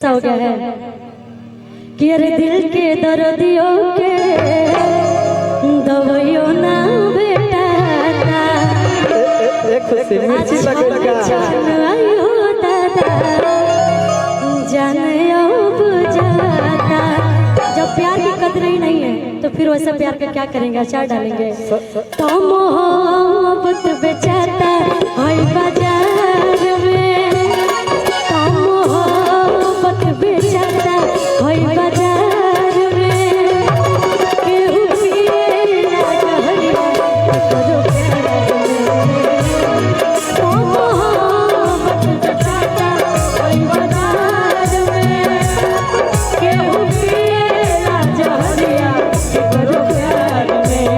हो गया है कि अरे दिल के दर्दियों के दवाइयों ना बेटा जब प्यार की कदर ही नहीं है तो फिर वैसा प्यार का क्या करेंगे, अचार डालेंगे। तो मोहब्बत बेचाता है बाजार में, तो मोहब्बत बेचाता है बाजार में, केहू पिए ना कहरिया करो प्यार में। तो मोहब्बत बेचाता है बाजार में, केहू पिए ना कहरिया करो प्यार में।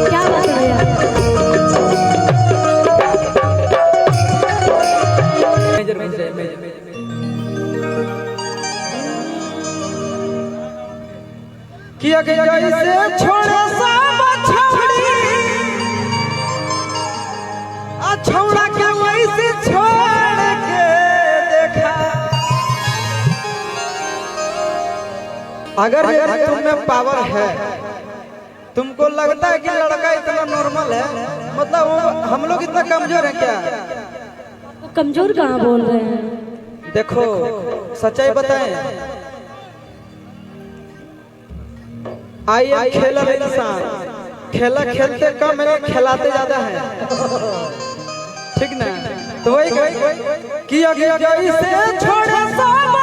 क्या बात है यार। किया के जैसे छोड़े सब छोड़ी आ छोड़ा के वैसे छोड़ के देखा। अगर ये तुम में पावर है, तुमको लगता है कि लड़का इतना नॉर्मल है, मतलब हम लोग इतना कमजोर हैं क्या? कमजोर कहाँ बोल रहे हैं? देखो सच्चाई बताएं, आई एम खेलर इंसान, खेला खेलते कम है, खिलाते ज्यादा है, ठीक ना? तो वही किया गया जैसे छोड़े सब